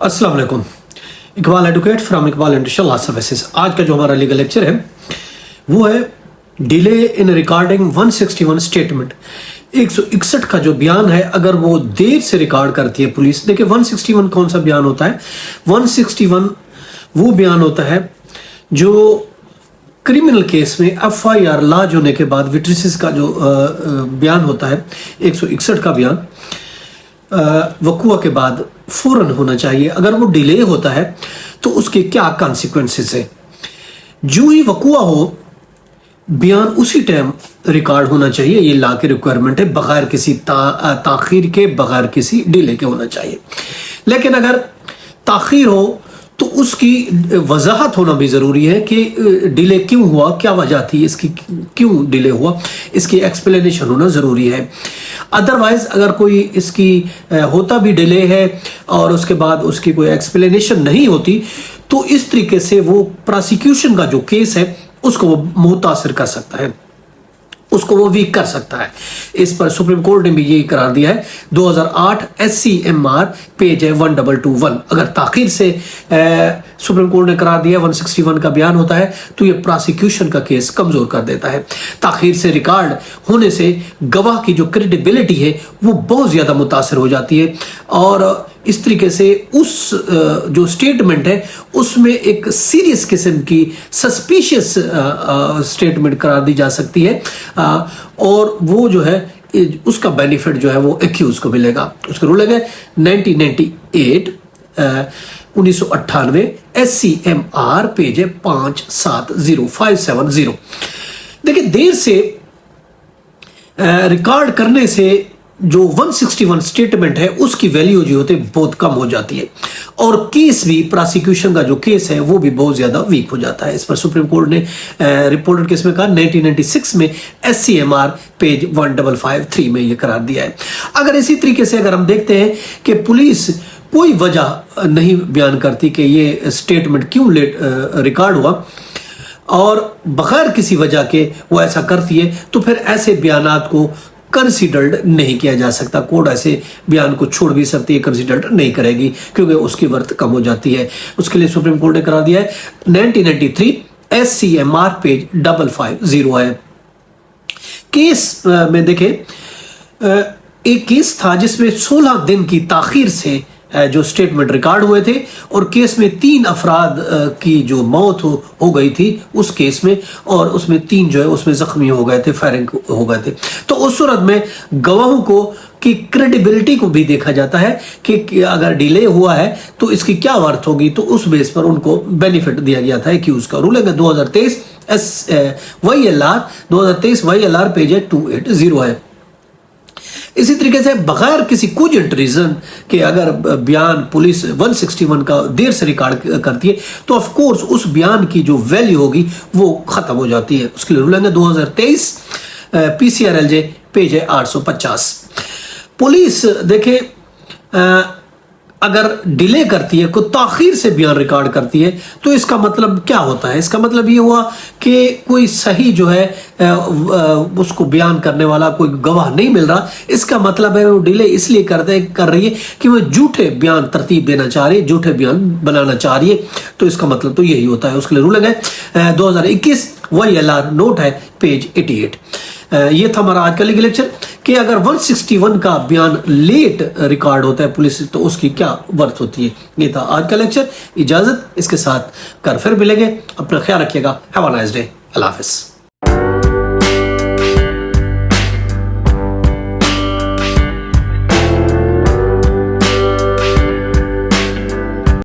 अस्सलाम वालेकुम। Iqbal advocate from Iqbal industrial law services. आज का जो हमारा लीगल लेक्चर है वो है डिले इन रिकॉर्डिंग 161 स्टेटमेंट। 161 का जो बयान है अगर वो देर से रिकॉर्ड करती है पुलिस। देखिए 161 कौन सा बयान होता है? 161 वो बयान होता है जो क्रिमिनल केस में FIR लॉन्च होने के बाद विटनेसेस का जो बयान होता है 161 का बयान वकुआ के बाद फौरन होना चाहिए। अगर वो डिले होता है तो उसके क्या कॉन्सिक्वेंसेस है। जो ही वकुआ हो बयान उसी टाइम रिकॉर्ड होना चाहिए। ये लॉ की रिक्वायरमेंट है, बगैर किसी ताखीर के, बगैर किसी डिले के होना चाहिए। लेकिन अगर ताखीर हो तो उसकी वजाहत होना भी ज़रूरी है कि डिले क्यों हुआ, क्या वजह थी इसकी, क्यों डिले हुआ, इसकी एक्सप्लेनेशन होना ज़रूरी है। अदरवाइज़ अगर कोई इसकी होता भी डिले है और उसके बाद उसकी कोई एक्सप्लेनेशन नहीं होती तो इस तरीके से वो प्रोसिक्यूशन का जो केस है उसको वो मुतासिर कर सकता है, उसको वो वीक कर सकता है। इस पर सुप्रीम कोर्ट ने भी यही करार दिया है। 2008 SCMR पेज है 1221। अगर ताखीर से सुप्रीम कोर्ट ने करार दिया 161 का बयान होता है तो ये प्रोसिक्यूशन का केस कमजोर कर देता है। ताखीर से रिकॉर्ड होने से गवाह की जो क्रेडिबिलिटी है वो बहुत ज्यादा मुतासर हो जाती है और इस तरीके से उस जो स्टेटमेंट है उसमें एक सीरियस किस्म की सस्पिशियस स्टेटमेंट करार दी जा सकती है और वो जो है उसका बेनिफिट जो है वो एक्यूज को मिलेगा। उसके रूल है 1998 1998 SCMR पेज है 570570। देखिए देर से रिकॉर्ड करने से जो 161 स्टेटमेंट है उसकी वैल्यू जो होती है बहुत कम हो जाती है और केस भी, प्रोसिक्यूशन का जो केस है वो भी बहुत ज्यादा वीक हो जाता है। इस पर सुप्रीम कोर्ट ने रिपोर्टेड केस में कहा 1996 में SCMR पेज 1553 में ये करार दिया है। अगर इसी तरीके से अगर हम देखते हैं कि पुलिस कोई वजह नहीं बयान करती कि ये स्टेटमेंट क्यों लेट रिकॉर्ड हुआ और बगैर किसी वजह के वो ऐसा करती है तो फिर ऐसे बयानात को कंसीडर्ड नहीं किया जा सकता। कोर्ट ऐसे बयान को छोड़ भी सकती है, कंसीडर्ड नहीं करेगी क्योंकि उसकी वर्थ कम हो जाती है। उसके लिए सुप्रीम कोर्ट ने करा दिया है 1993 SCMR पेज 550 है। केस में देखें एक केस था जिसमें 16 दिन की ताखीर से जो स्टेटमेंट रिकॉर्ड हुए थे और केस में 3 अफराद की जो मौत हो गई थी उस केस में और उसमें 3 जो है उसमें जख्मी हो गए थे, फायरिंग हो गए थे। तो उस सूरत में गवाहों को की क्रेडिबिलिटी को भी देखा जाता है कि अगर डिले हुआ है तो इसकी क्या वर्थ होगी, तो उस बेस पर उनको बेनिफिट दिया गया था कि उसका रूल है 2023 YLR पेज 280 है। इसी तरीके से बगैर किसी कुछ रीजन के अगर बयान पुलिस 161 का देर से रिकॉर्ड करती है तो ऑफ कोर्स उस बयान की जो वैल्यू होगी वो खत्म हो जाती है। उसके लिए रूल है 2023 PCRLJ पेज है 850। पुलिस देखे अगर डिले करती है, कोई ताखीर से बयान रिकॉर्ड करती है तो इसका मतलब क्या होता है? इसका मतलब ये हुआ कि कोई सही जो है उसको बयान करने वाला कोई गवाह नहीं मिल रहा। इसका मतलब है वो डिले इसलिए कर रही है कि वो झूठे बयान तरतीब देना चाह रही है, झूठे बयान बनाना चाह रही है। तो इसका मतलब तो यही होता है। उसके लिए रूलिंग है 2021 YLR नोट है पेज 88। ये था हमारा आज का लीगल लेक्चर कि अगर 161 का बयान लेट रिकॉर्ड होता है पुलिस तो उसकी क्या वर्थ होती है। ये था आज का लेक्चर। इजाजत, इसके साथ कर फिर मिलेंगे। अपना ख्याल रखिएगा। Have a nice day. अल्लाह हाफिज़।